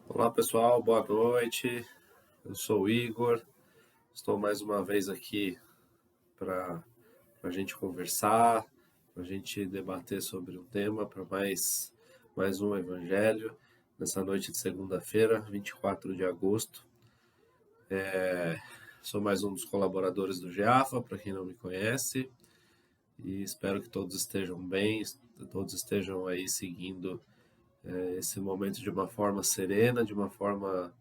Olá pessoal, boa noite. Eu sou o Igor. Estou mais uma vez aqui para a gente conversar, para a gente debater sobre um tema, para mais um evangelho nessa noite de segunda-feira, 24 de agosto. Sou mais um dos colaboradores do GEAFA, para quem não me conhece, e espero que todos estejam bem, todos estejam aí seguindo esse momento de uma forma serena, de uma forma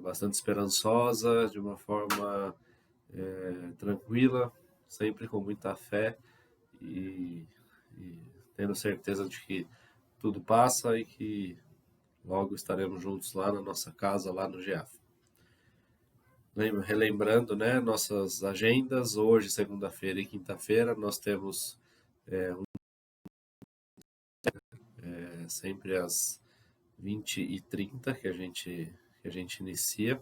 bastante esperançosa, de uma forma tranquila, sempre com muita fé e, e tendo certeza de que tudo passa e que logo estaremos juntos lá na nossa casa, lá no GEAF. Relembrando, né, nossas agendas, hoje, segunda-feira e quinta-feira, nós temos sempre às 20h30 que a gente inicia.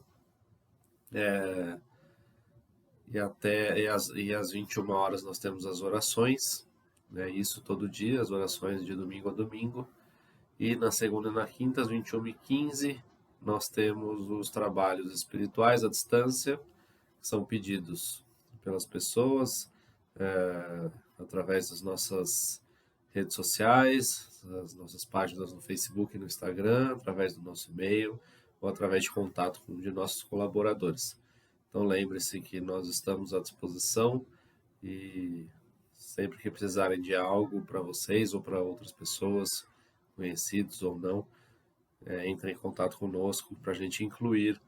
E às 21 horas nós temos as orações, né? Isso todo dia, as orações de domingo a domingo. E na segunda e na quinta, às 21h15, nós temos os trabalhos espirituais à distância, que são pedidos pelas pessoas, através das nossas redes sociais, as nossas páginas no Facebook e no Instagram, através do nosso e-mail ou através de contato com um de nossos colaboradores. Então lembre-se que nós estamos à disposição e sempre que precisarem de algo para vocês ou para outras pessoas, conhecidos ou não, entrem em contato conosco para a gente incluir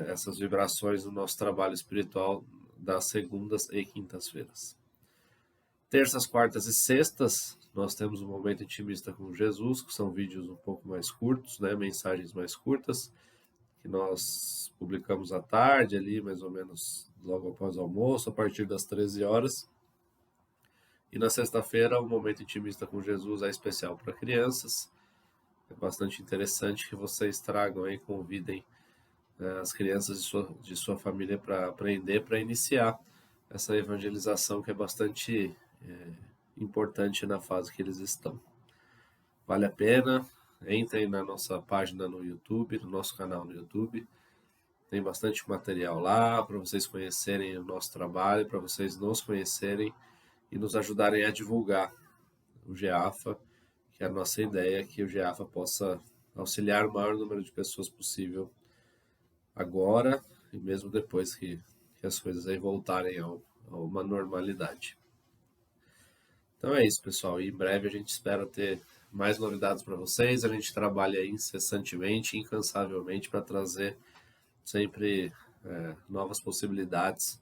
essas vibrações no nosso trabalho espiritual das segundas e quintas-feiras. Terças, quartas e sextas, nós temos um momento intimista com Jesus, que são vídeos um pouco mais curtos, né, mensagens mais curtas, que nós publicamos à tarde, ali mais ou menos logo após o almoço, a partir das 13 horas. E na sexta-feira, o momento intimista com Jesus é especial para crianças. É bastante interessante que vocês tragam e convidem as crianças de sua família para aprender, para iniciar essa evangelização que é bastante importante na fase que eles estão. Vale a pena, entrem na nossa página no YouTube, no nosso canal no YouTube. Tem bastante material lá para vocês conhecerem o nosso trabalho, para vocês nos conhecerem e nos ajudarem a divulgar o GEAFA, que é a nossa ideia, que o GEAFA possa auxiliar o maior número de pessoas possível agora e mesmo depois que as coisas aí voltarem a uma normalidade. Então é isso, pessoal. E em breve a gente espera ter mais novidades para vocês. A gente trabalha incessantemente, incansavelmente para trazer sempre novas possibilidades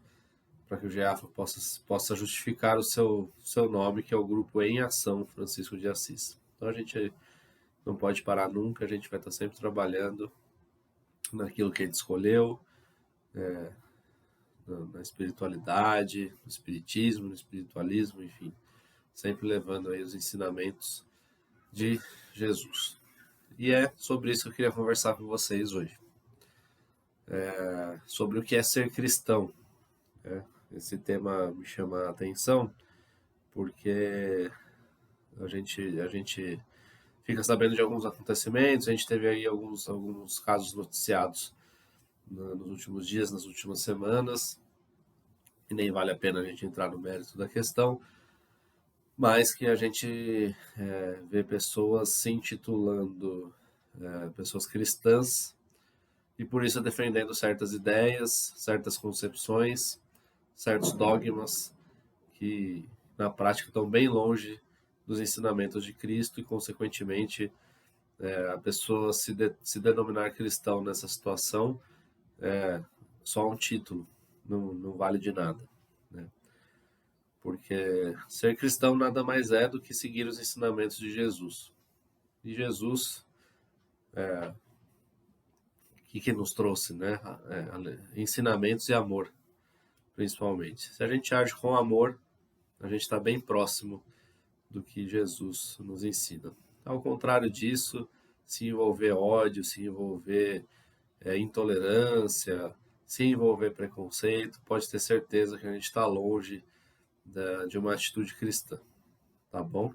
para que o GEAFA possa justificar o seu nome, que é o Grupo em Ação Francisco de Assis. Então a gente não pode parar nunca, a gente vai estar sempre trabalhando naquilo que a gente escolheu, na espiritualidade, no espiritismo, no espiritualismo, enfim, sempre levando aí os ensinamentos de Jesus. E é sobre isso que eu queria conversar com vocês hoje. Sobre o que é ser cristão. Esse tema me chama a atenção porque a gente fica sabendo de alguns acontecimentos, a gente teve aí alguns casos noticiados nos últimos dias, nas últimas semanas, e nem vale a pena a gente entrar no mérito da questão, mas que a gente vê pessoas se intitulando pessoas cristãs e por isso defendendo certas ideias, certas concepções, certos dogmas que na prática estão bem longe dos ensinamentos de Cristo e, consequentemente, a pessoa se denominar cristão nessa situação é só um título, não vale de nada, né? Porque ser cristão nada mais é do que seguir os ensinamentos de Jesus. E Jesus, o que nos trouxe, né? Ensinamentos e amor, principalmente. Se a gente age com amor, a gente está bem próximo do que Jesus nos ensina. Ao contrário disso, se envolver ódio, se envolver intolerância, se envolver preconceito, pode ter certeza que a gente está longe de uma atitude cristã, tá bom?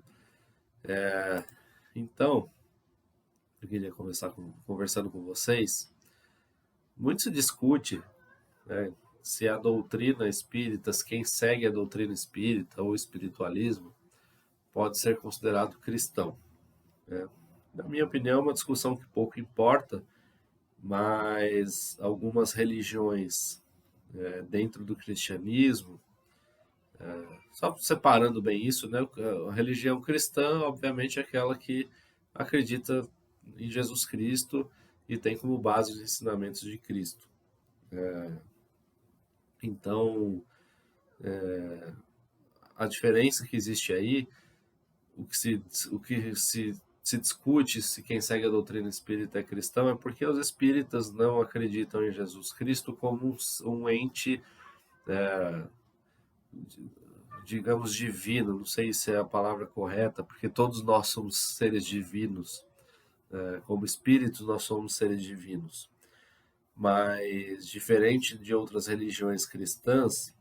Então, eu queria conversando com vocês. Muito se discute, né, se a doutrina espírita, quem segue a doutrina espírita ou espiritualismo, pode ser considerado cristão, né? Na minha opinião, é uma discussão que pouco importa, mas algumas religiões dentro do cristianismo, só separando bem isso, né? A religião cristã, obviamente, é aquela que acredita em Jesus Cristo e tem como base os ensinamentos de Cristo. Então, a diferença que existe aí, o que se discute se quem segue a doutrina espírita é cristão é porque os espíritas não acreditam em Jesus Cristo como um ente, digamos, divino. Não sei se é a palavra correta, porque todos nós somos seres divinos. Como espíritos, nós somos seres divinos. Mas, diferente de outras religiões cristãs,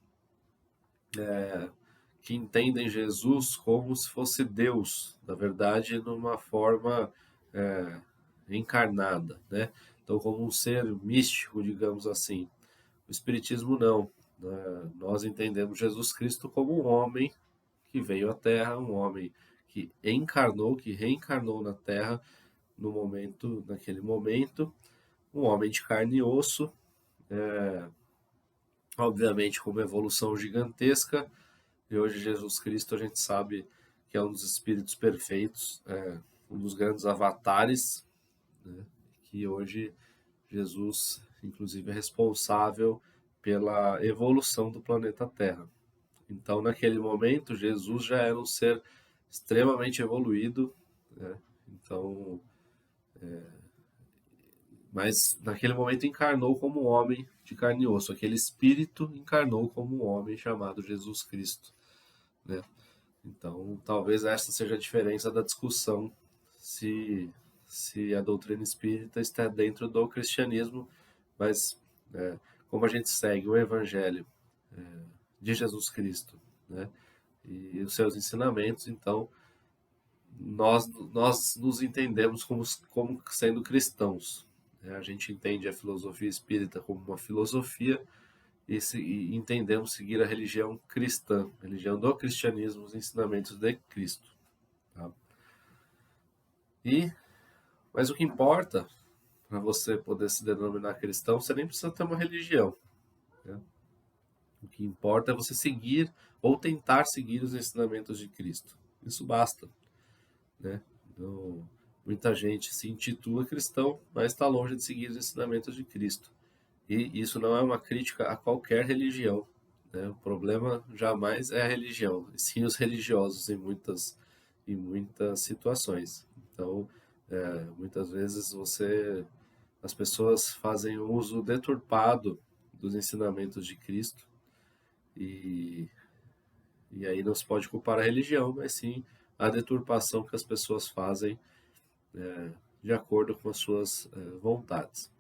que entendem Jesus como se fosse Deus, na verdade, numa forma é, encarnada, né? Então, como um ser místico, digamos assim. O Espiritismo não, né? Nós entendemos Jesus Cristo como um homem que veio à Terra, um homem que encarnou, que reencarnou na Terra naquele momento, um homem de carne e osso, obviamente com uma evolução gigantesca. E hoje Jesus Cristo a gente sabe que é um dos espíritos perfeitos, um dos grandes avatares, né? Que hoje Jesus, inclusive, é responsável pela evolução do planeta Terra. Então, naquele momento, Jesus já era um ser extremamente evoluído, né? Então, mas naquele momento encarnou como um homem de carne e osso. Aquele espírito encarnou como um homem chamado Jesus Cristo, né? Então, talvez essa seja a diferença da discussão se, se a doutrina espírita está dentro do cristianismo, mas como a gente segue o evangelho de Jesus Cristo, né, e os seus ensinamentos, então nós nos entendemos como sendo cristãos, né? A gente entende a filosofia espírita como uma filosofia e entendemos seguir a religião cristã, a religião do cristianismo, os ensinamentos de Cristo. Tá? Mas o que importa para você poder se denominar cristão, você nem precisa ter uma religião, né? O que importa é você seguir ou tentar seguir os ensinamentos de Cristo. Isso basta, né? Então, muita gente se intitula cristão, mas está longe de seguir os ensinamentos de Cristo. E isso não é uma crítica a qualquer religião, né? O problema jamais é a religião, e sim os religiosos em muitas situações. Então, muitas vezes as pessoas fazem uso deturpado dos ensinamentos de Cristo e, e aí não se pode culpar a religião, mas sim a deturpação que as pessoas fazem de acordo com as suas vontades.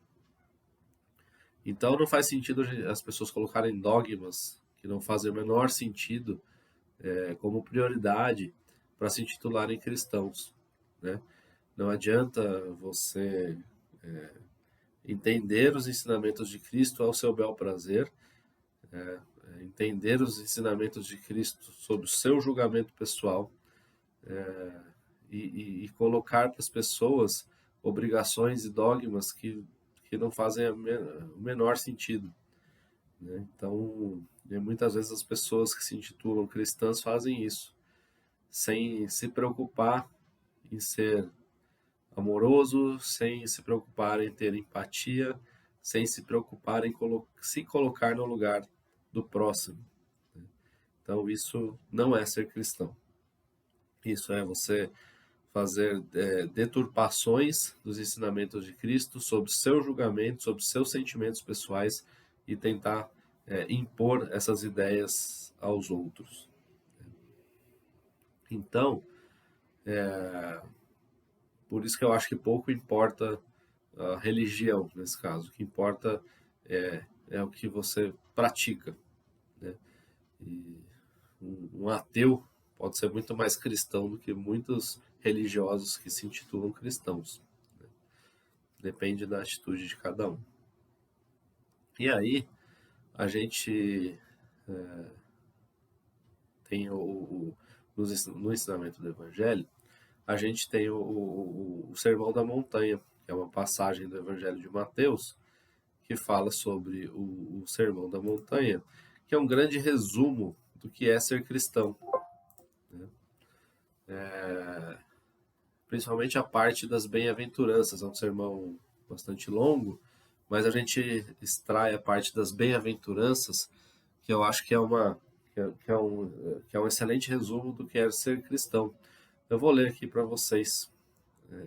Então não faz sentido as pessoas colocarem dogmas que não fazem o menor sentido como prioridade para se intitularem cristãos, né? Não adianta você entender os ensinamentos de Cristo ao seu bel prazer, entender os ensinamentos de Cristo sob o seu julgamento pessoal e colocar para as pessoas obrigações e dogmas que não fazem o menor sentido, né? Então, muitas vezes as pessoas que se intitulam cristãs fazem isso, sem se preocupar em ser amoroso, sem se preocupar em ter empatia, sem se preocupar em se colocar no lugar do próximo. Então, isso não é ser cristão. Isso é você fazer deturpações dos ensinamentos de Cristo sobre o seu julgamento, sobre os seus sentimentos pessoais e tentar impor essas ideias aos outros. Então, por isso que eu acho que pouco importa a religião nesse caso. O que importa é o que você pratica, né? E um ateu pode ser muito mais cristão do que muitos religiosos que se intitulam cristãos. depende da atitude de cada um. E aí, a gente tem no ensinamento do Evangelho, a gente tem o Sermão da Montanha, que é uma passagem do Evangelho de Mateus, que fala sobre o Sermão da Montanha, que é um grande resumo do que é ser cristão. Né? Principalmente a parte das bem-aventuranças, é um sermão bastante longo, mas a gente extrai a parte das bem-aventuranças, que eu acho que é um excelente resumo do que é ser cristão. Eu vou ler aqui para vocês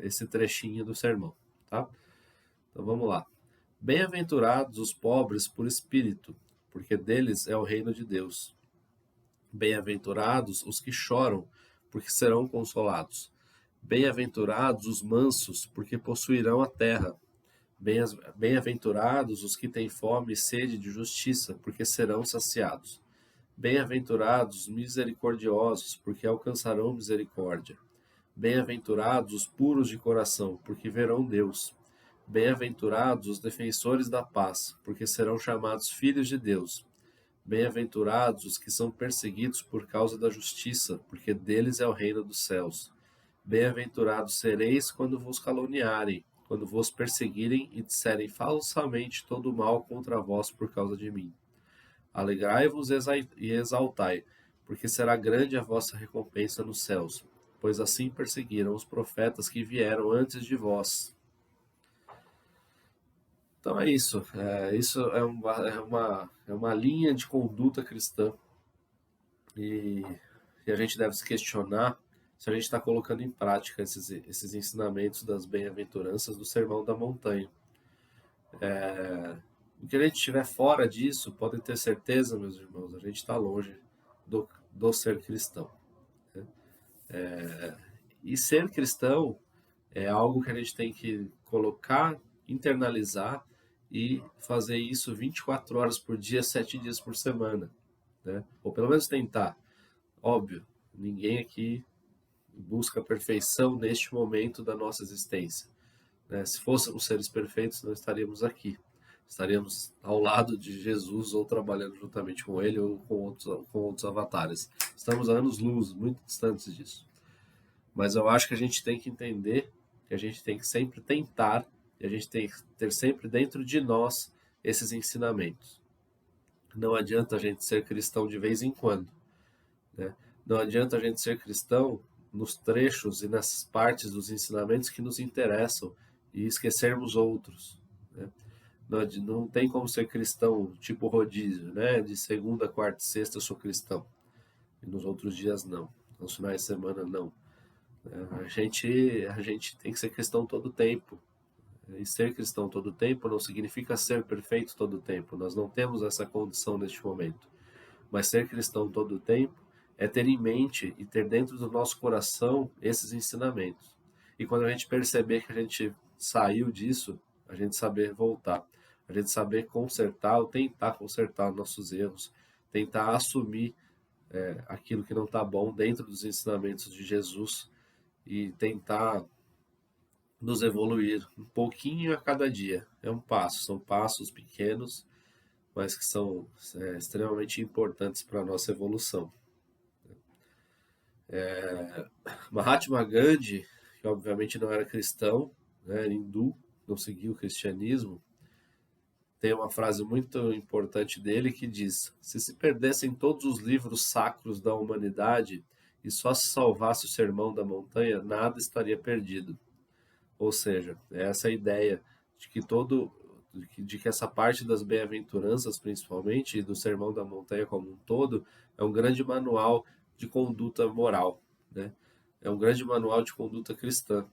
esse trechinho do sermão, tá? Então vamos lá. Bem-aventurados os pobres por espírito, porque deles é o reino de Deus. Bem-aventurados os que choram, porque serão consolados. Bem-aventurados os mansos, porque possuirão a terra. Bem-aventurados os que têm fome e sede de justiça, porque serão saciados. Bem-aventurados os misericordiosos, porque alcançarão misericórdia. Bem-aventurados os puros de coração, porque verão Deus. Bem-aventurados os defensores da paz, porque serão chamados filhos de Deus. Bem-aventurados os que são perseguidos por causa da justiça, porque deles é o reino dos céus. Bem-aventurados sereis quando vos caluniarem, quando vos perseguirem e disserem falsamente todo mal contra vós por causa de mim. Alegrai-vos e exaltai, porque será grande a vossa recompensa nos céus, pois assim perseguiram os profetas que vieram antes de vós. Então é isso. Isso é uma linha de conduta cristã. E a gente deve se questionar se a gente está colocando em prática esses ensinamentos das bem-aventuranças do Sermão da Montanha. O que a gente estiver fora disso, podem ter certeza, meus irmãos, a gente está longe do ser cristão. Né? E ser cristão é algo que a gente tem que colocar, internalizar e fazer isso 24 horas por dia, 7 dias por semana. Né? Ou pelo menos tentar. Óbvio, ninguém aqui busca a perfeição neste momento da nossa existência. Né? Se fôssemos seres perfeitos, não estaríamos aqui. Estaríamos ao lado de Jesus ou trabalhando juntamente com ele ou com outros avatares. Estamos a anos-luz, muito distantes disso. Mas eu acho que a gente tem que entender que a gente tem que sempre tentar e a gente tem que ter sempre dentro de nós esses ensinamentos. Não adianta a gente ser cristão de vez em quando. Né? Não adianta a gente ser cristão nos trechos e nas partes dos ensinamentos que nos interessam e esquecermos outros. Né? Não tem como ser cristão tipo rodízio, né? De segunda, quarta e sexta eu sou cristão. E nos outros dias não. Nos finais de semana não. A gente tem que ser cristão todo o tempo. E ser cristão todo o tempo não significa ser perfeito todo o tempo. Nós não temos essa condição neste momento. Mas ser cristão todo o tempo é ter em mente e ter dentro do nosso coração esses ensinamentos. E quando a gente perceber que a gente saiu disso, a gente saber voltar. A gente saber consertar ou tentar consertar nossos erros. Tentar assumir aquilo que não está bom dentro dos ensinamentos de Jesus e tentar nos evoluir um pouquinho a cada dia. É um passo, são passos pequenos, mas que são extremamente importantes para a nossa evolução. Mahatma Gandhi, que obviamente não era cristão, né, era hindu, não seguia o cristianismo, tem uma frase muito importante dele que diz: se perdessem todos os livros sacros da humanidade e só se salvasse o Sermão da Montanha, nada estaria perdido. Ou seja, é essa ideia de que essa parte das bem-aventuranças, principalmente, e do Sermão da Montanha como um todo, é um grande manual de conduta moral, né? É um grande manual de conduta cristã.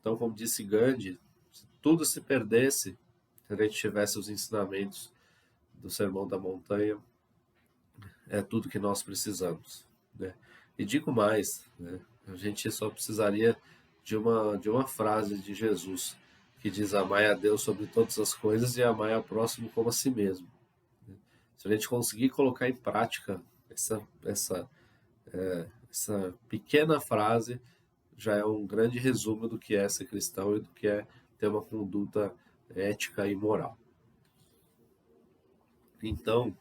Então, como disse Gandhi, se tudo se perdesse, se a gente tivesse os ensinamentos do Sermão da Montanha, é tudo que nós precisamos, né? E digo mais, né? A gente só precisaria de uma frase de Jesus que diz: amai a Deus sobre todas as coisas e amai ao próximo como a si mesmo. Se a gente conseguir colocar em prática essa pequena frase, já é um grande resumo do que é ser cristão e do que é ter uma conduta ética e moral. Então,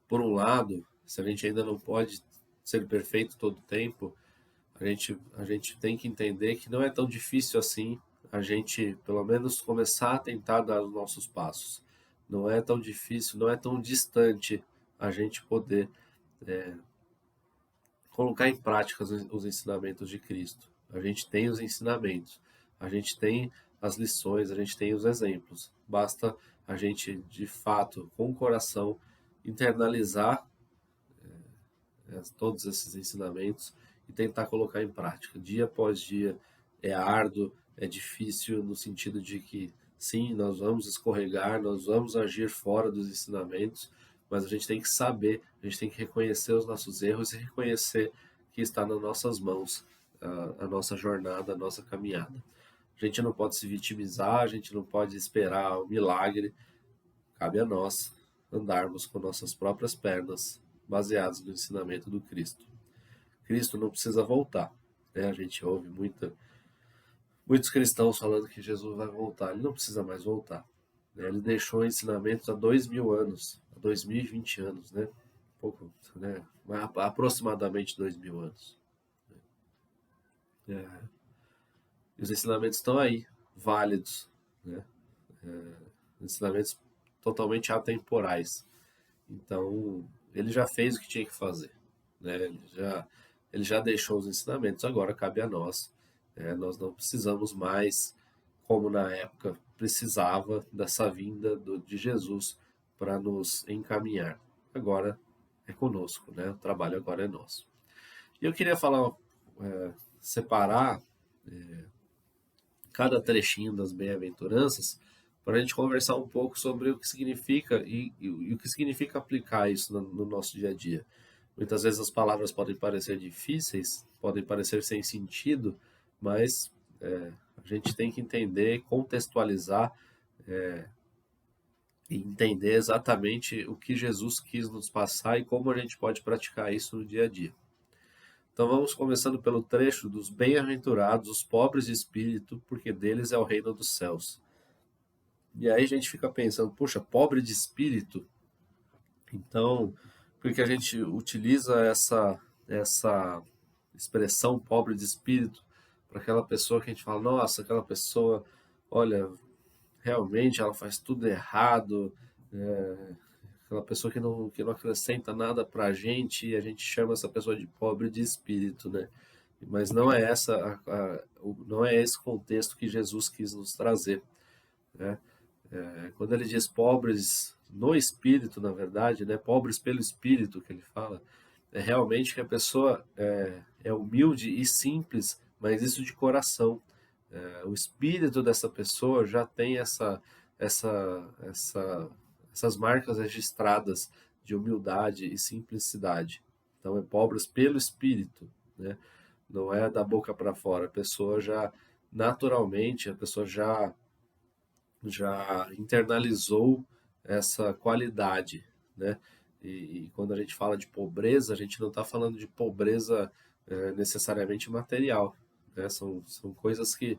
por um lado, se a gente ainda não pode ser perfeito todo o tempo, a gente tem que entender que não é tão difícil assim a gente, pelo menos, começar a tentar dar os nossos passos. Não é tão difícil, não é tão distante a gente poder colocar em prática os ensinamentos de Cristo. A gente tem os ensinamentos, a gente tem as lições, a gente tem os exemplos. Basta a gente, de fato, com o coração, internalizar todos esses ensinamentos e tentar colocar em prática. Dia após dia é árduo, é difícil no sentido de que, sim, nós vamos escorregar, nós vamos agir fora dos ensinamentos, mas a gente tem que saber, a gente tem que reconhecer os nossos erros e reconhecer que está nas nossas mãos a nossa jornada, a nossa caminhada. A gente não pode se vitimizar, a gente não pode esperar o milagre. Cabe a nós andarmos com nossas próprias pernas, baseados no ensinamento do Cristo. Cristo não precisa voltar, né? A gente ouve muitos cristãos falando que Jesus vai voltar. Ele não precisa mais voltar, né? Ele deixou ensinamentos há 2000 anos, há 2020 anos, né? Pouco, né? Aproximadamente 2000 anos. É. E os ensinamentos estão aí, válidos, né? Ensinamentos totalmente atemporais. Então, ele já fez o que tinha que fazer, né? Ele já deixou os ensinamentos, agora cabe a nós. Nós não precisamos mais, como na época precisava, dessa vinda de Jesus para nos encaminhar. Agora é conosco, né? O trabalho agora é nosso. E eu queria falar, separar cada trechinho das bem-aventuranças para a gente conversar um pouco sobre o que significa e o que significa aplicar isso no nosso dia a dia. Muitas vezes as palavras podem parecer difíceis, podem parecer sem sentido, mas a gente tem que entender, contextualizar e entender exatamente o que Jesus quis nos passar e como a gente pode praticar isso no dia a dia. Então vamos começando pelo trecho dos bem-aventurados, os pobres de espírito, porque deles é o reino dos céus. E aí a gente fica pensando, puxa, pobre de espírito? Então, por que a gente utiliza essa expressão pobre de espírito para aquela pessoa que a gente fala, nossa, aquela pessoa, olha, realmente ela faz tudo errado, aquela pessoa que não acrescenta nada para a gente chama essa pessoa de pobre de espírito, né? Mas não é não é esse contexto que Jesus quis nos trazer, né? Quando ele diz pobres no espírito, na verdade, né? Pobres pelo espírito que ele fala, é realmente que a pessoa é humilde e simples, mas isso de coração. O espírito dessa pessoa já tem essas marcas registradas de humildade e simplicidade. Então, é pobres pelo espírito, né? Não é da boca para fora. A pessoa já, naturalmente, a pessoa já internalizou essa qualidade, né? E quando a gente fala de pobreza, a gente não está falando de pobreza necessariamente material, né? São coisas que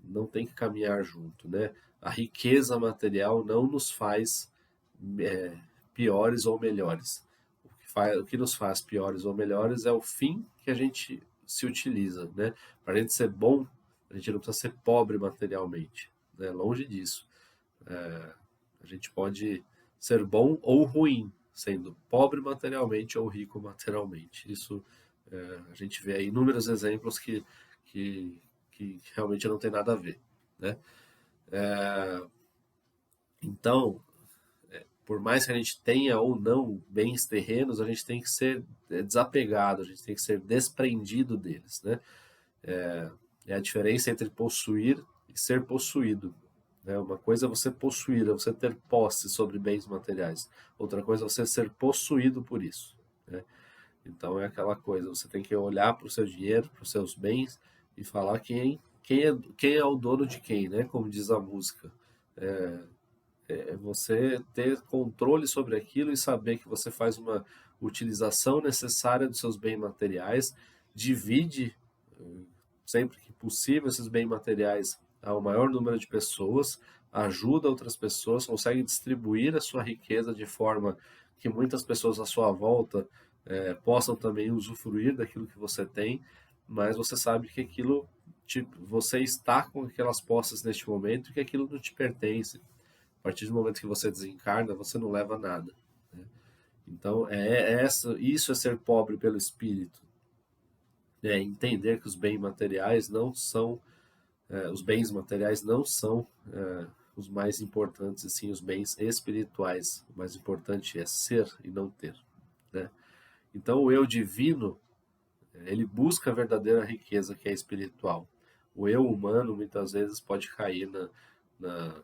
não tem que caminhar junto, né? A riqueza material não nos faz piores ou melhores. O que nos faz piores ou melhores é o fim que a gente se utiliza, né? Para a gente ser bom, a gente não precisa ser pobre materialmente, né? Longe disso. A gente pode ser bom ou ruim, sendo pobre materialmente ou rico materialmente. Isso a gente vê aí inúmeros exemplos que, que realmente não tem nada a ver, né? Então, por mais que a gente tenha ou não bens terrenos, a gente tem que ser desapegado, a gente tem que ser desprendido deles, né? É a diferença entre possuir e ser possuído, né? Uma coisa é você possuir, é você ter posse sobre bens materiais. Outra coisa é você ser possuído por isso, né? Então é aquela coisa, você tem que olhar para o seu dinheiro, para os seus bens e falar quem é o dono de quem, né? Como diz a música. É você ter controle sobre aquilo e saber que você faz uma utilização necessária dos seus bens materiais, divide sempre que possível esses bens materiais ao maior número de pessoas, ajuda outras pessoas, consegue distribuir a sua riqueza de forma que muitas pessoas à sua volta possam também usufruir daquilo que você tem, mas você sabe que aquilo, tipo, você está com aquelas posses neste momento e que aquilo não te pertence. A partir do momento que você desencarna, você não leva nada. Né? Então, isso é ser pobre pelo espírito. É entender que os bens materiais não são os bens materiais não são os mais importantes, e sim os bens espirituais. O mais importante é ser e não ter. Né? Então, o eu divino, ele busca a verdadeira riqueza que é espiritual. O eu humano, muitas vezes, pode cair na, na,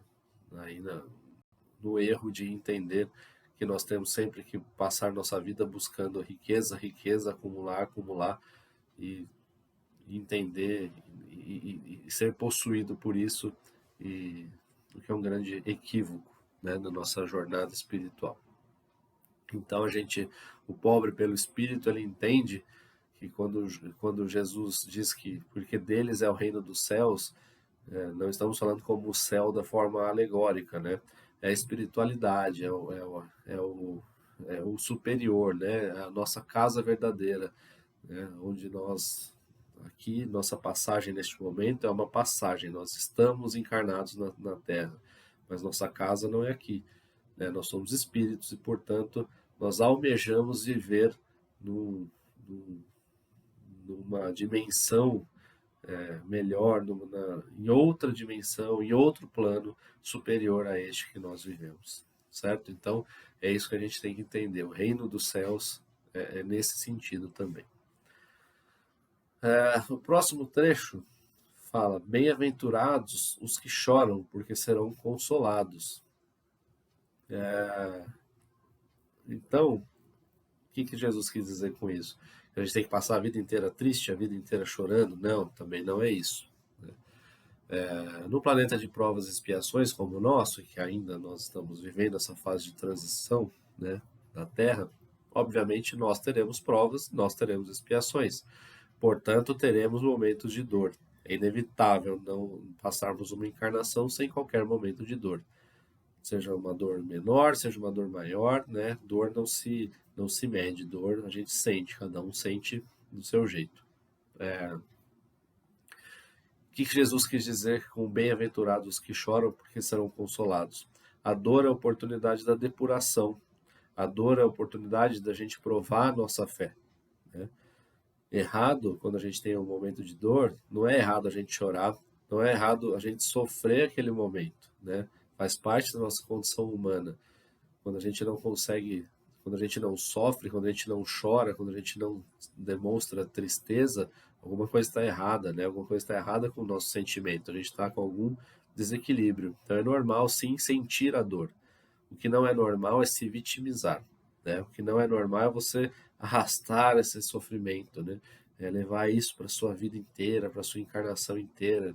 no erro de entender que nós temos sempre que passar nossa vida buscando riqueza, riqueza, acumular, acumular, e entender e ser possuído por isso, e o que é um grande equívoco, né, na nossa jornada espiritual. Então o pobre pelo espírito, ele entende que quando Jesus diz que porque deles é o reino dos céus, não estamos falando como o céu da forma alegórica, né? É a espiritualidade, é o superior, né? A nossa casa verdadeira, né? Onde aqui, nossa passagem neste momento é uma passagem, nós estamos encarnados na Terra, mas nossa casa não é aqui, né? Nós somos espíritos e, portanto, nós almejamos viver num, num, numa dimensão melhor, em outra dimensão, em outro plano superior a este que nós vivemos, certo? Então, é isso que a gente tem que entender. O reino dos céus é nesse sentido também. O próximo trecho fala: bem-aventurados os que choram, porque serão consolados. Então, o que Jesus quis dizer com isso? A gente tem que passar a vida inteira triste, a vida inteira chorando? Não, também não é isso. No planeta de provas e expiações como o nosso, que ainda nós estamos vivendo essa fase de transição, né, da Terra, obviamente nós teremos provas, nós teremos expiações. Portanto, teremos momentos de dor. É inevitável não passarmos uma encarnação sem qualquer momento de dor. Seja uma dor menor, seja uma dor maior, né? Dor não se mede, dor a gente sente, cada um sente do seu jeito. O que Jesus quis dizer com bem-aventurados que choram porque serão consolados? A dor é a oportunidade da depuração. A dor é a oportunidade da gente provar a nossa fé. Né? Errado, quando a gente tem um momento de dor, não é errado a gente chorar, não é errado a gente sofrer aquele momento, né? Faz parte da nossa condição humana. Quando a gente não consegue, quando a gente não sofre, quando a gente não chora, quando a gente não demonstra tristeza, alguma coisa está errada, né? Alguma coisa está errada com o nosso sentimento, a gente está com algum desequilíbrio. Então é normal, sim, sentir a dor. O que não é normal é se vitimizar, né? O que não é normal é você arrastar esse sofrimento, né? É levar isso para sua vida inteira, para sua encarnação inteira,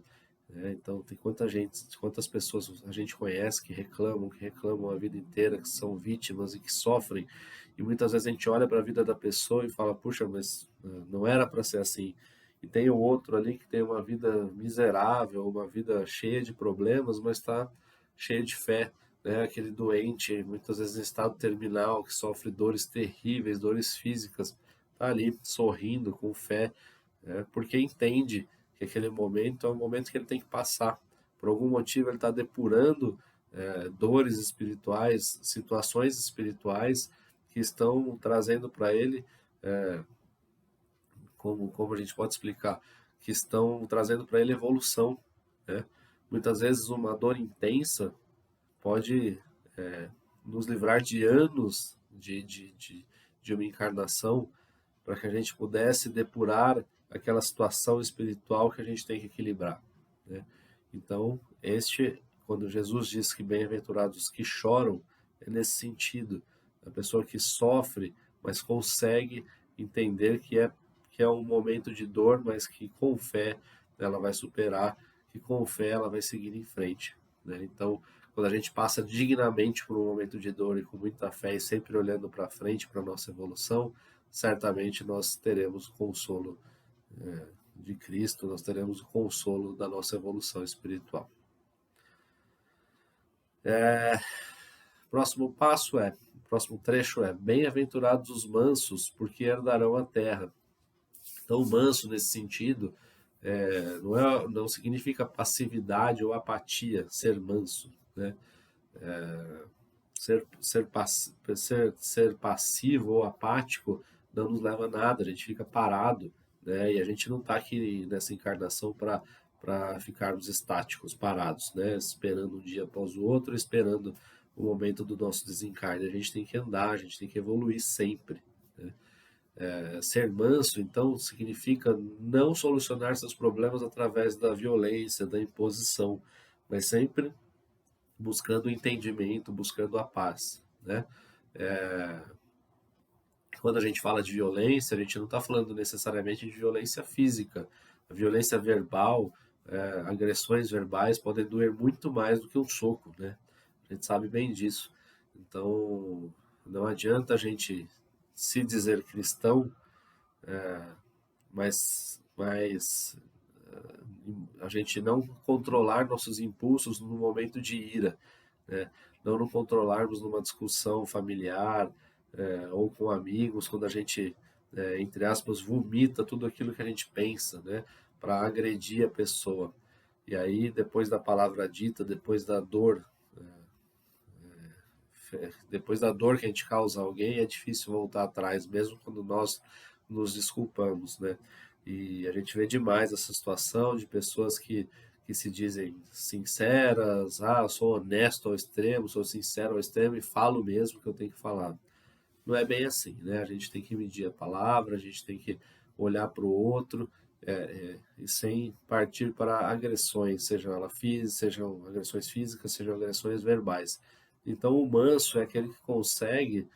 né? Então tem quantas pessoas a gente conhece que reclamam a vida inteira, que são vítimas e que sofrem, e muitas vezes a gente olha para a vida da pessoa e fala: puxa, mas não era para ser assim. E tem o outro ali que tem uma vida miserável, uma vida cheia de problemas, mas está cheia de fé, né? Aquele doente, muitas vezes em estado terminal, que sofre dores terríveis, dores físicas, tá ali sorrindo com fé, né? Porque entende que aquele momento é um momento que ele tem que passar. Por algum motivo ele está depurando dores espirituais, situações espirituais que estão trazendo para ele, como a gente pode explicar, que estão trazendo para ele evolução, né? Muitas vezes uma dor intensa pode nos livrar de anos de uma encarnação, para que a gente pudesse depurar aquela situação espiritual que a gente tem que equilibrar, né? Então, quando Jesus diz que bem-aventurados que choram, é nesse sentido. A pessoa que sofre, mas consegue entender que é um momento de dor, mas que com fé ela vai superar, que com fé ela vai seguir em frente, né? Então, quando a gente passa dignamente por um momento de dor e com muita fé e sempre olhando para frente, para a nossa evolução, certamente nós teremos consolo de Cristo, nós teremos o consolo da nossa evolução espiritual. Próximo trecho é: bem-aventurados os mansos, porque herdarão a terra. Então, manso nesse sentido não significa passividade ou apatia, ser manso, né? Ser passivo ou apático não nos leva a nada, a gente fica parado, né? E a gente não está aqui nessa encarnação para ficarmos estáticos, parados, né? Esperando um dia após o outro, esperando o momento do nosso desencarne. A gente tem que andar, a gente tem que evoluir sempre, né? Ser manso, então, significa não solucionar seus problemas através da violência, da imposição, mas sempre buscando o entendimento, buscando a paz, né? Quando a gente fala de violência, a gente não está falando necessariamente de violência física. A violência verbal, agressões verbais podem doer muito mais do que um soco, né? A gente sabe bem disso. Então, não adianta a gente se dizer cristão, mas a gente não controlar nossos impulsos no momento de ira, né? Não nos controlarmos numa discussão familiar, ou com amigos, quando a gente, entre aspas, vomita tudo aquilo que a gente pensa, né? Para agredir a pessoa. E aí, depois da palavra dita, depois da dor que a gente causa a alguém, é difícil voltar atrás, mesmo quando nós nos desculpamos, né? E a gente vê demais essa situação de pessoas que se dizem sinceras, eu sou honesto ao extremo, sou sincero ao extremo e falo mesmo que eu tenho que falar. Não é bem assim, né? A gente tem que medir a palavra, a gente tem que olhar para o outro, e sem partir para agressões, sejam agressões físicas, sejam agressões verbais. Então, o manso é aquele que consegue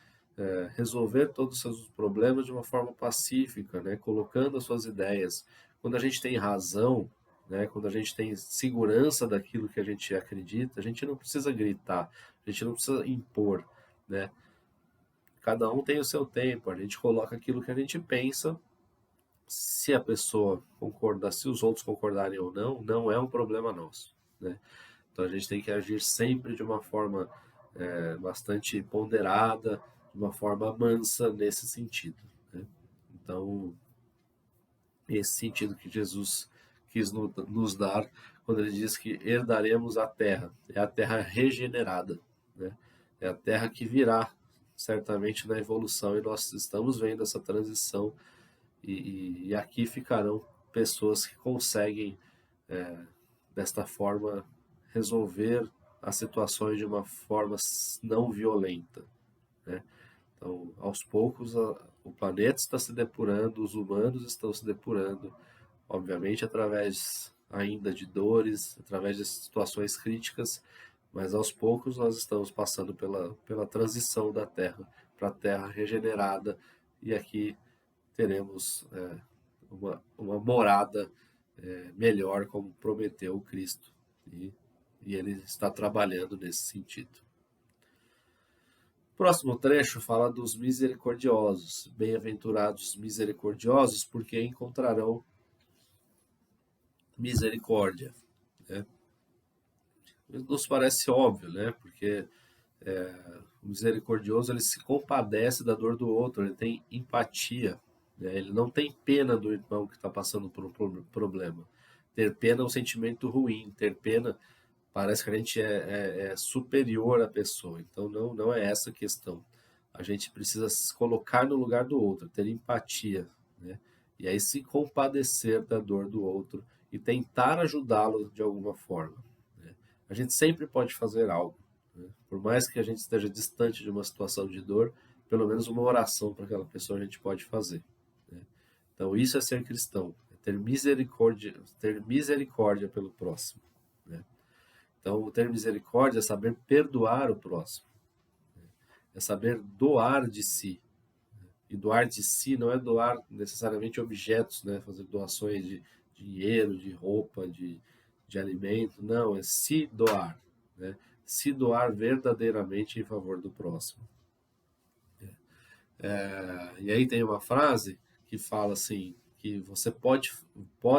resolver todos os seus problemas de uma forma pacífica, né? Colocando as suas ideias. Quando a gente tem razão, né? Quando a gente tem segurança daquilo que a gente acredita, a gente não precisa gritar, a gente não precisa impor, né? Cada um tem o seu tempo, a gente coloca aquilo que a gente pensa. Se a pessoa concordar, se os outros concordarem ou não, não é um problema nosso, né? Então a gente tem que agir sempre de uma forma bastante ponderada, de uma forma mansa nesse sentido, né? Então, esse sentido que Jesus quis nos dar quando ele diz que herdaremos a terra, é a terra regenerada, né? É a terra que virá certamente na evolução, e nós estamos vendo essa transição, e aqui ficarão pessoas que conseguem, desta forma, resolver as situações de uma forma não violenta, né? Então, aos poucos, o planeta está se depurando, os humanos estão se depurando, obviamente através ainda de dores, através de situações críticas, mas aos poucos nós estamos passando pela transição da Terra para a Terra regenerada, e aqui teremos uma morada melhor, como prometeu o Cristo, e ele está trabalhando nesse sentido. O próximo trecho fala dos misericordiosos. Bem-aventurados os misericordiosos, porque encontrarão misericórdia, né? Nos parece óbvio, né? Porque o misericordioso, ele se compadece da dor do outro, ele tem empatia, né? Ele não tem pena do irmão que está passando por um problema. Ter pena é um sentimento ruim, ter pena parece que a gente é superior à pessoa. Então não é essa a questão. A gente precisa se colocar no lugar do outro, ter empatia, né? E aí se compadecer da dor do outro e tentar ajudá-lo de alguma forma, né? A gente sempre pode fazer algo, né? Por mais que a gente esteja distante de uma situação de dor, pelo menos uma oração para aquela pessoa a gente pode fazer, né? Então isso é ser cristão, é ter misericórdia pelo próximo, né? Então, ter misericórdia é saber perdoar o próximo, é saber doar de si. E doar de si não é doar necessariamente objetos, né? Fazer doações de dinheiro, de roupa, de alimento. Não, é se doar, né? Se doar verdadeiramente em favor do próximo. E aí tem uma frase que fala assim, que você pode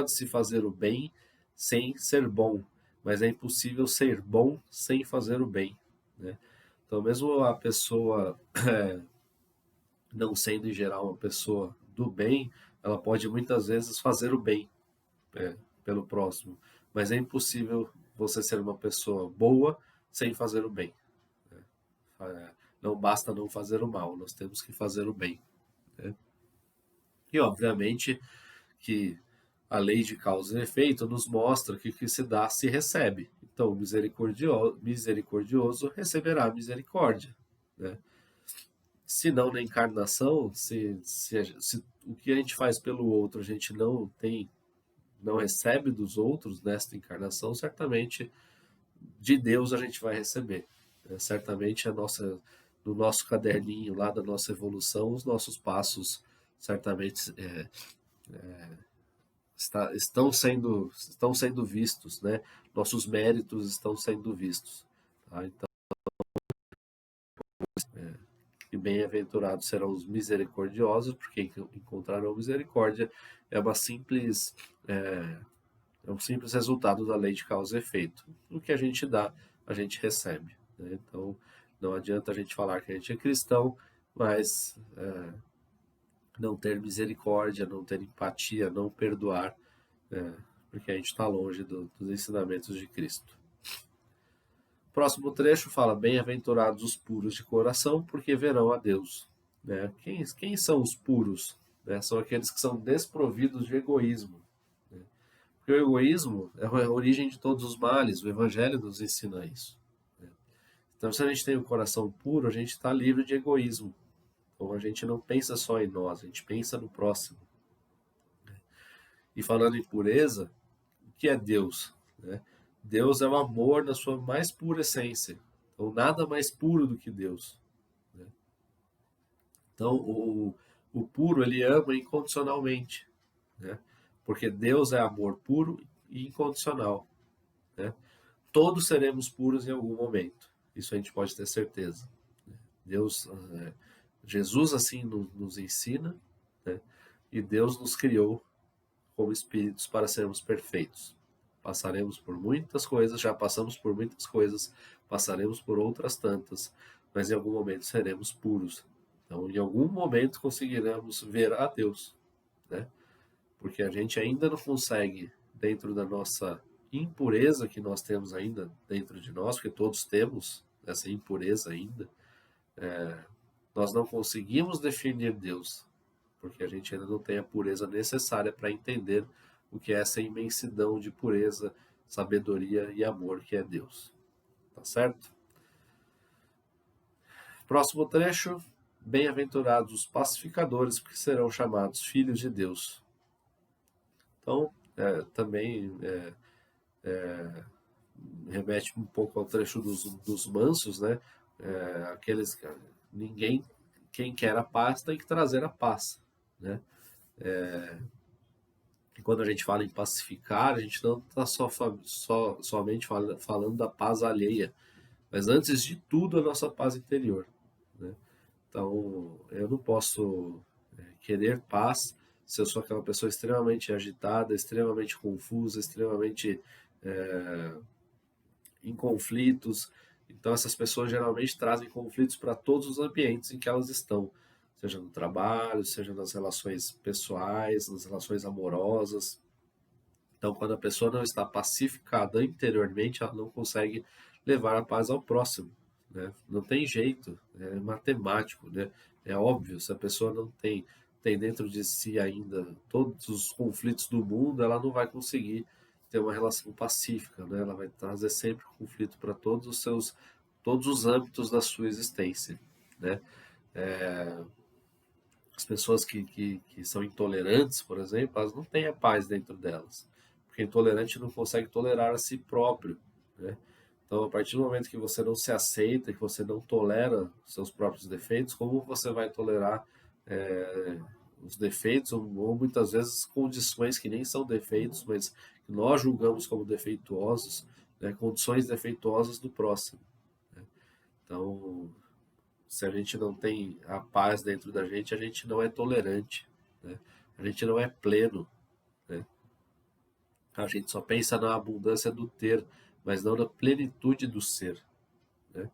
se fazer o bem sem ser bom, mas é impossível ser bom sem fazer o bem, né? Então, mesmo a pessoa não sendo em geral uma pessoa do bem, ela pode muitas vezes fazer o bem pelo próximo, mas é impossível você ser uma pessoa boa sem fazer o bem. Não basta não fazer o mal, nós temos que fazer o bem, né? E obviamente que a lei de causa e efeito nos mostra que o que se dá se recebe. Então, o misericordioso receberá misericórdia, né? Se não na encarnação, se o que a gente faz pelo outro a gente não recebe dos outros nesta encarnação, certamente de Deus a gente vai receber, né? Certamente no nosso caderninho lá da nossa evolução, os nossos passos certamente estão sendo vistos, né? Nossos méritos estão sendo vistos, tá? Então, e bem-aventurados serão os misericordiosos, porque encontrarão misericórdia. É uma simples é um simples resultado da lei de causa e efeito. O que a gente dá, a gente recebe, né? Então, não adianta a gente falar que a gente é cristão, mas não ter misericórdia, não ter empatia, não perdoar, porque a gente está longe dos ensinamentos de Cristo. O próximo trecho fala: bem-aventurados os puros de coração, porque verão a Deus, né? Quem são os puros? Né? São aqueles que são desprovidos de egoísmo. Porque o egoísmo é a origem de todos os males, o Evangelho nos ensina isso. Então, se a gente tem um coração puro, a gente está livre de egoísmo. Então, a gente não pensa só em nós, a gente pensa no próximo. E falando em pureza, o que é Deus? Né? Deus é o amor na sua mais pura essência. Então, nada mais puro do que Deus. Né? Então, o puro, ele ama incondicionalmente. Né? Porque Deus é amor puro e incondicional. Né? Todos seremos puros em algum momento. Isso a gente pode ter certeza. Deus, Jesus assim nos ensina, né? E Deus nos criou como espíritos para sermos perfeitos. Passaremos por muitas coisas, já passamos por muitas coisas, passaremos por outras tantas, mas em algum momento seremos puros. Então, em algum momento conseguiremos ver a Deus, né? Porque a gente ainda não consegue, dentro da nossa impureza que nós temos ainda dentro de nós, porque todos temos essa impureza ainda, nós não conseguimos definir Deus, porque a gente ainda não tem a pureza necessária para entender o que é essa imensidão de pureza, sabedoria e amor que é Deus. Tá certo? Próximo trecho: bem-aventurados os pacificadores, porque serão chamados filhos de Deus. Então, também remete um pouco ao trecho dos mansos, né? Aqueles ninguém, quem quer a paz tem que trazer a paz, né? E quando a gente fala em pacificar, a gente não está somente falando da paz alheia, mas antes de tudo a nossa paz interior, né? Então, eu não posso querer paz se eu sou aquela pessoa extremamente agitada, extremamente confusa, extremamente em conflitos. Então, essas pessoas geralmente trazem conflitos para todos os ambientes em que elas estão, seja no trabalho, seja nas relações pessoais, nas relações amorosas. Então, quando a pessoa não está pacificada interiormente, ela não consegue levar a paz ao próximo, né? Não tem jeito, é matemático, né? É óbvio, se a pessoa não tem dentro de si ainda todos os conflitos do mundo, ela não vai conseguir ter uma relação pacífica, né? Ela vai trazer sempre conflito para todos os âmbitos da sua existência, né? As pessoas que são intolerantes, por exemplo, elas não têm a paz dentro delas, porque intolerante não consegue tolerar a si próprio, né? Então, a partir do momento que você não se aceita, que você não tolera seus próprios defeitos, como você vai tolerar os defeitos, ou muitas vezes condições que nem são defeitos, mas que nós julgamos como defeituosos, né? Condições defeituosas do próximo, né? Então, se a gente não tem a paz dentro da gente, a gente não é tolerante, né? a gente não é pleno, né? A gente só pensa na abundância do ter, mas não na plenitude do ser, né?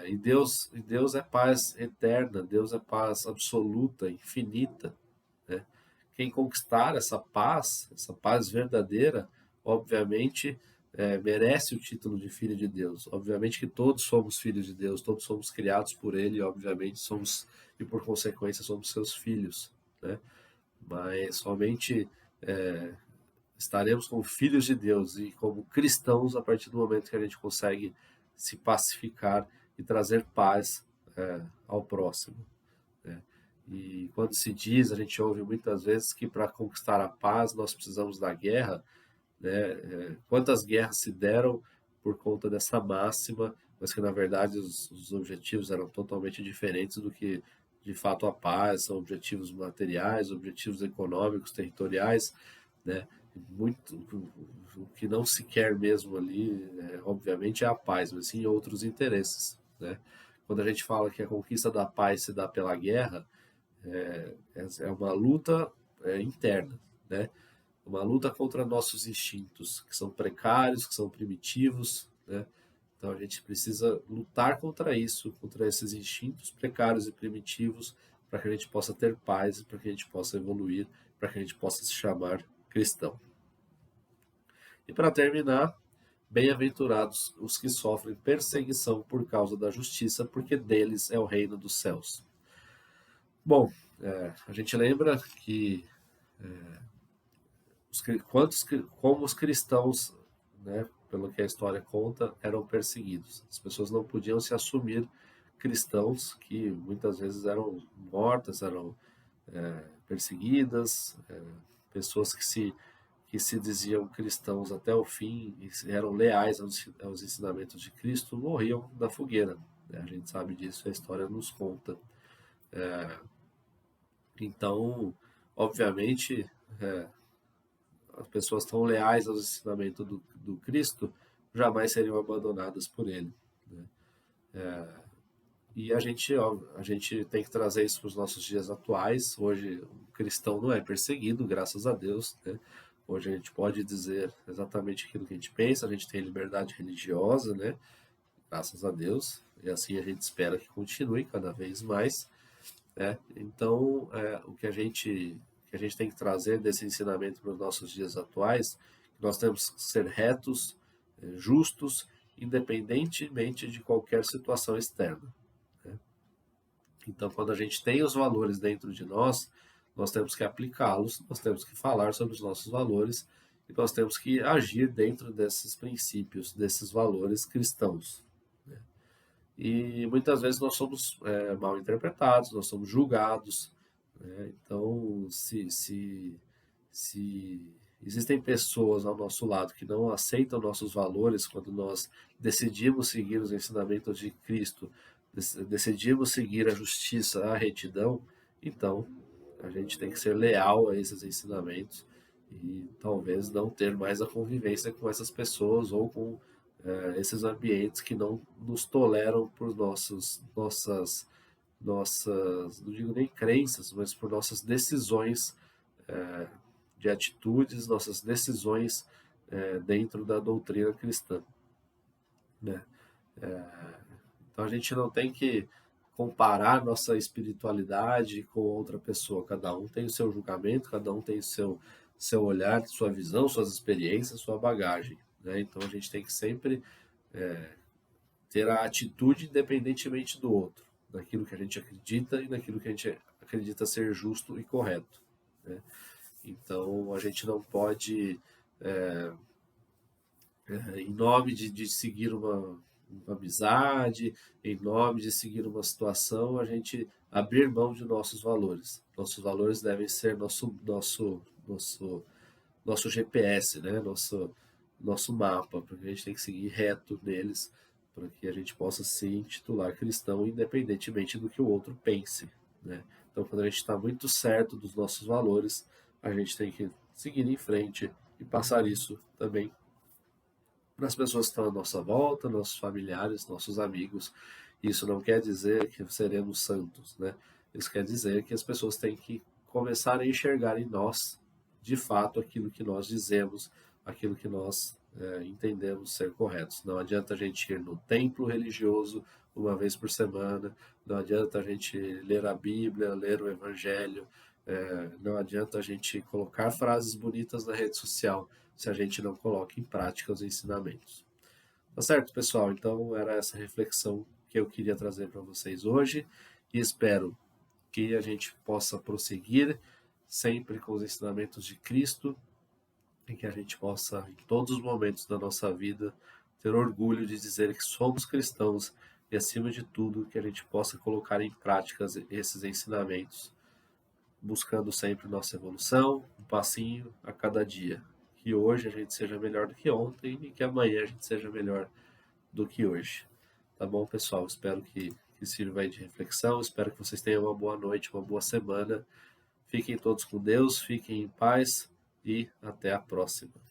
E Deus é paz eterna, Deus é paz absoluta, infinita, né? Quem conquistar essa paz verdadeira, obviamente merece o título de filho de Deus. Obviamente que todos somos filhos de Deus, todos somos criados por Ele, e obviamente somos, e por consequência somos seus filhos, né? Mas somente estaremos como filhos de Deus e como cristãos a partir do momento que a gente consegue se pacificar e trazer paz ao próximo, né? E quando se diz, a gente ouve muitas vezes que para conquistar a paz nós precisamos da guerra, né? Quantas guerras se deram por conta dessa máxima, mas que na verdade os objetivos eram totalmente diferentes do que de fato a paz, são objetivos materiais, objetivos econômicos, territoriais, né? Muito, o que não se quer mesmo ali, obviamente, é a paz, mas sim outros interesses, né? Quando a gente fala que a conquista da paz se dá pela guerra, é uma luta interna, né? Uma luta contra nossos instintos, que são precários, que são primitivos, né? Então a gente precisa lutar contra isso, contra esses instintos precários e primitivos, para que a gente possa ter paz, para que a gente possa evoluir, para que a gente possa se chamar cristão. E para terminar, bem-aventurados os que sofrem perseguição por causa da justiça, porque deles é o reino dos céus. Bom, a gente lembra que como os cristãos, né, pelo que a história conta, eram perseguidos. As pessoas não podiam se assumir cristãos, que muitas vezes eram mortas, eram perseguidas, pessoas que se diziam cristãos até o fim e eram leais aos ensinamentos de Cristo, morriam na fogueira, né? A gente sabe disso, a história nos conta. Então, obviamente, as pessoas tão leais aos ensinamentos do Cristo jamais seriam abandonadas por ele, né? E a gente tem que trazer isso para os nossos dias atuais. Hoje, o cristão não é perseguido, graças a Deus, né? Hoje a gente pode dizer exatamente aquilo que a gente pensa, a gente tem liberdade religiosa, né? Graças a Deus. E assim a gente espera que continue cada vez mais, né? Então, o que a gente tem que trazer desse ensinamento para os nossos dias atuais, que nós temos que ser retos, justos, independentemente de qualquer situação externa, né? Então, quando a gente tem os valores dentro de nós temos que aplicá-los, nós temos que falar sobre os nossos valores e nós temos que agir dentro desses princípios, desses valores cristãos, né? E muitas vezes nós somos mal interpretados, nós somos julgados, né? Então, se existem pessoas ao nosso lado que não aceitam nossos valores quando nós decidimos seguir os ensinamentos de Cristo, decidimos seguir a justiça, a retidão, então a gente tem que ser leal a esses ensinamentos e talvez não ter mais a convivência com essas pessoas ou com esses ambientes que não nos toleram por nossas, não digo nem crenças, mas por nossas decisões de atitudes, nossas decisões dentro da doutrina cristã, né? Então a gente não tem que comparar nossa espiritualidade com outra pessoa. Cada um tem o seu julgamento, cada um tem o seu olhar, sua visão, suas experiências, sua bagagem, né? Então a gente tem que sempre ter a atitude independentemente do outro, daquilo que a gente acredita e daquilo que a gente acredita ser justo e correto, né? Então a gente não pode, em nome de seguir uma amizade, em nome de seguir uma situação, a gente abrir mão de nossos valores. Nossos valores devem ser nosso GPS, né? Nosso mapa, porque a gente tem que seguir reto neles, para que a gente possa se intitular cristão, independentemente do que o outro pense, né? Então, quando a gente está muito certo dos nossos valores, a gente tem que seguir em frente e passar isso também para as pessoas que estão à nossa volta, nossos familiares, nossos amigos. Isso não quer dizer que seremos santos, né? Isso quer dizer que as pessoas têm que começar a enxergar em nós, de fato, aquilo que nós dizemos, aquilo que nós entendemos ser corretos. Não adianta a gente ir no templo religioso uma vez por semana, não adianta a gente ler a Bíblia, ler o Evangelho, não adianta a gente colocar frases bonitas na rede social se a gente não coloca em prática os ensinamentos. Tá certo, pessoal? Então era essa reflexão que eu queria trazer para vocês hoje e espero que a gente possa prosseguir sempre com os ensinamentos de Cristo e que a gente possa, em todos os momentos da nossa vida, ter orgulho de dizer que somos cristãos e, acima de tudo, que a gente possa colocar em prática esses ensinamentos, buscando sempre nossa evolução, um passinho a cada dia. Que hoje a gente seja melhor do que ontem e que amanhã a gente seja melhor do que hoje. Tá bom, pessoal? Espero que sirva aí de reflexão. Espero que vocês tenham uma boa noite, uma boa semana. Fiquem todos com Deus, fiquem em paz e até a próxima.